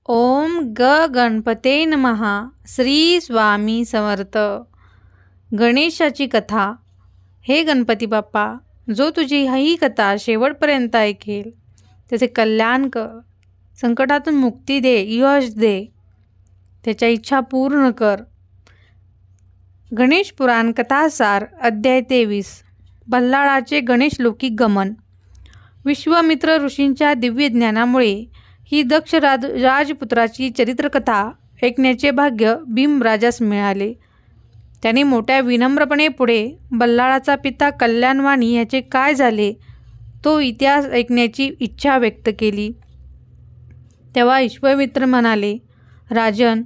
ओम गणपते नमः. श्री स्वामी समर्थ. गणेशाची कथा. हे गणपती बाप्पा, जो तुझी ही कथा शेवटपर्यंत ऐकेल त्याचे कल्याण कर, संकटातून मुक्ती दे, यश दे, त्याच्या इच्छा पूर्ण कर. गणेश पुराण कथासार अध्याय 23. बल्लाळाचे गणेश लौकिक गमन. विश्वामित्र ऋषींच्या दिव्य ज्ञानामुळे ही दक्ष राजपुत्राची चरित्रकथा ऐकण्याचे भाग्य भीमराजास मिळाले. त्याने मोठ्या विनम्रपणे पुढे बल्लाळाचा पिता कल्याणवाणी याचे काय झाले तो इतिहास ऐकण्याची इच्छा व्यक्त केली. तेव्हा विश्वामित्र म्हणाले, राजन,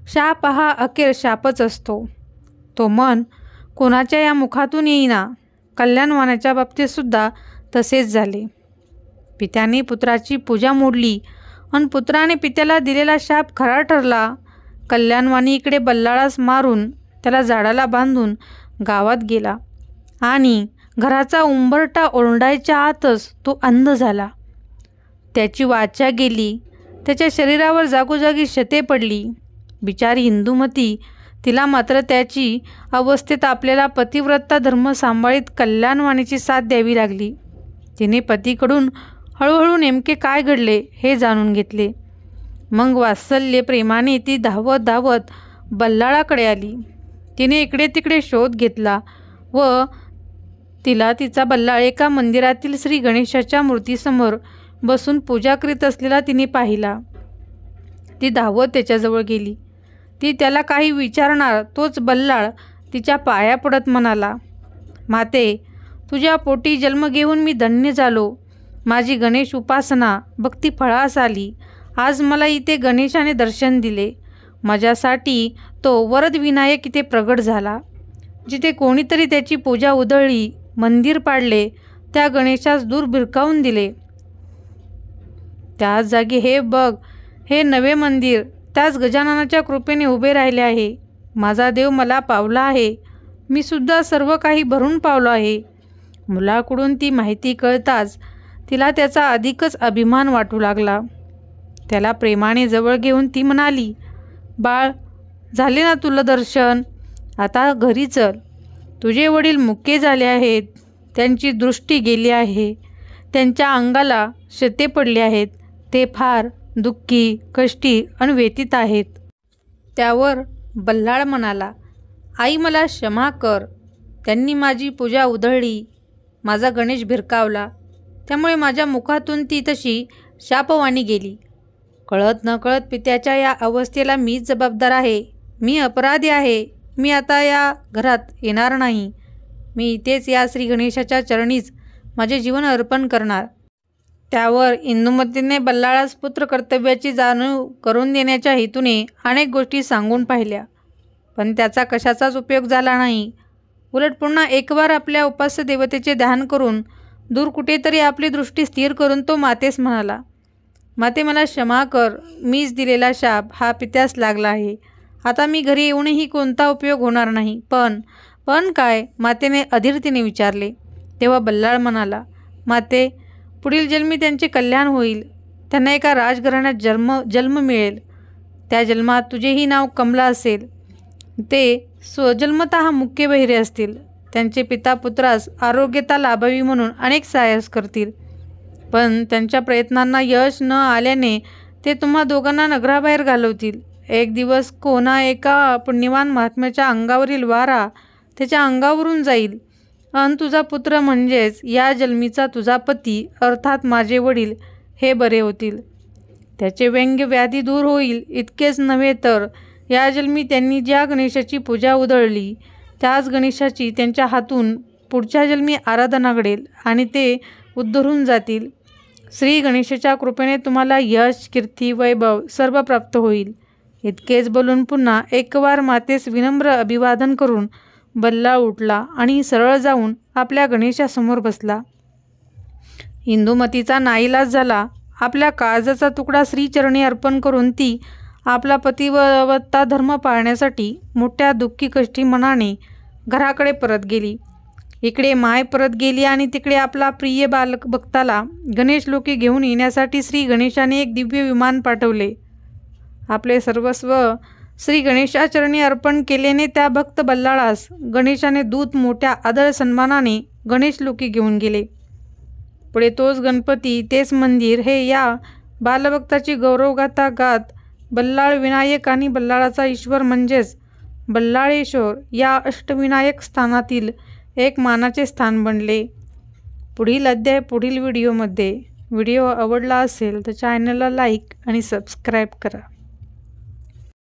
शाप हा अखेर शापच असतो. तो मन कोणाच्या या मुखातून येईना. कल्याणवाण्याच्या बाबतीत सुद्धा तसेच झाले. पित्याने पुत्राची पूजा मोडली आणि पुत्राने पित्याला दिलेला शाप खरा ठरला. कल्याणवाणी इकडे बल्लाळास मारून त्याला झाडाला बांधून गावात गेला आणि घराचा उंबरठा ओरंडायच्या आतच तो अंध झाला. त्याची वाचा गेली. त्याच्या शरीरावर जागोजागी शते पडली. बिचारी इंदुमती, तिला मात्र त्याची अवस्थेत आपल्याला पतिव्रता धर्म सांभाळीत कल्याणवाणीची साथ द्यावी लागली. तिने पतीकडून हळूहळू नेमके काय घडले हे जाणून घेतले. मग वात्सल्य प्रेमाने ती धावत धावत बल्लाळाकडे आली. तिने इकडे तिकडे शोध घेतला व तिला तिचा बल्लाळ एका मंदिरातील श्री गणेशाच्या मूर्तीसमोर बसून पूजा करीत असलेला तिने पाहिला. ती धावत त्याच्याजवळ गेली. ती त्याला काही विचारणार तोच बल्लाळ तिच्या पाया पडत म्हणाला, माते, तुझ्या पोटी जन्म घेऊन मी धन्य झालो. माझी गणेश उपासना भक्ती फळास आली. आज मला इथे गणेशाने दर्शन दिले. माझ्यासाठी तो वरदविनायक इथे प्रगट झाला. जिथे कोणीतरी त्याची पूजा उधळली, मंदिर पाडले, त्या गणेशास दूर भिरकावून दिले. त्याच जागी हे बघ, हे नवे मंदिर त्याच गजाननाच्या कृपेने उभे राहिले आहे. माझा देव मला पावला आहे. मी सुद्धा सर्व काही भरून पावलो आहे. मुलाकडून ती माहिती कळताच तिला त्याचा अधिकच अभिमान वाटू लागला. त्याला प्रेमाने जवळ घेऊन ती म्हणाली, बाळ, झाले ना तुला दर्शन? आता घरी चल. तुझे वडील मुके झाले आहेत. त्यांची दृष्टी गेली आहे. त्यांच्या अंगाला शते पडले आहेत. ते फार दुःखी, कष्टी आणि व्यथित आहेत. त्यावर बल्लाळ म्हणाला, आई, मला क्षमा कर. त्यांनी माझी पूजा उधळली. माझा गणेश भिरकावला. त्यामुळे माझ्या मुखातून ती तशी शापवाणी गेली. कळत नकळत पित्याच्या या अवस्थेला मीच जबाबदार आहे. मी अपराधी आहे. मी आता या घरात येणार नाही. मी इथेच या श्री गणेशाच्या चरणीच माझे जीवन अर्पण करणार. त्यावर इंदुमतीने बल्लाळास पुत्र कर्तव्याची जाणीव करून देण्याच्या हेतूने अनेक गोष्टी सांगून पाहिल्या, पण त्याचा कशाचाच उपयोग झाला नाही. उलट पुन्हा एकवार आपल्या उपास्य देवतेचे ध्यान करून दूर कुठेतरी आपली दृष्टी स्थिर करून तो मातेस म्हणाला, माते, मला क्षमा कर. मीच दिलेला शाप हा पित्यास लागला आहे. आता मी घरी येऊनही कोणता उपयोग होणार नाही. पण काय? मातेने अधीरतेने विचारले. तेव्हा बल्लाळ म्हणाला, माते, पुढील जन्मी त्यांचे कल्याण होईल. त्यांना एका राजघराण्यात जन्म मिळेल. त्या जन्मात तुझेही नाव कमला असेल. ते स्वजन्मतः मुख्य बहिरे असतील. त्यांचे पिता पुत्रास आरोग्यता लाभावी म्हणून अनेक साहस करतील. पण त्यांच्या प्रयत्नांना यश न आल्याने ते तुम्हा दोघांना नगराबाहेर घालवतील. एक दिवस कोणा एका पुण्यवान महात्म्याच्या अंगावरील वारा त्याच्या अंगावरून जाईल आणि तुझा पुत्र म्हणजेच या जन्मीचा तुझा पती अर्थात माझे वडील हे बरे होतील. त्याचे व्यंग्य व्याधी दूर होईल. इतकेच नव्हे तर या जन्मी त्यांनी ज्या गणेशाची पूजा उधळली त्याच गणेशाची त्यांच्या हातून पुढच्या जन्मी आराधना घडेल आणि ते उद्धरून जातील. श्री गणेशाच्या कृपेने तुम्हाला यश, कीर्ती, वैभव सर्व प्राप्त होईल. इतकेच बोलून पुन्हा एकवार मातेस विनम्र अभिवादन करून बल्लाळ उठला आणि सरळ जाऊन आपल्या गणेशासमोर बसला. इंदुमतीचा नाईलाज झाला. आपल्या काळजाचा तुकडा श्रीचरणी अर्पण करून ती आपला पतिव्रता धर्म पाळण्यासाठी मोठ्या दुःखी कष्टी मनाने घराकडे परत गेली. इकडे माय परत गेली आणि तिकडे आपला प्रिय भक्ताला गणेश लोकी घेऊन येण्यासाठी श्री गणेशाने एक दिव्य विमान पाठवले. आपले सर्वस्व श्री गणेशाचरणी अर्पण केल्याने त्या भक्त बल्लाळास गणेशाने दूत मोठ्या आदर सन्मानाने गणेश लोकी घेऊन गेले. पुढे तोच गणपती, तेच मंदिर हे या बालभक्ताची गौरवगाथा गात बल्लाळ विनायक आणि बल्लाळाचा ईश्वर म्हणजेच बल्लाळेश्वर या अष्टविनायक स्थानातील एक मानाचे स्थान बनले. पुढील अध्याय पुढील व्हिडिओमध्ये. व्हिडिओ आवडला असेल तर चॅनलला लाईक आणि सबस्क्राईब करा.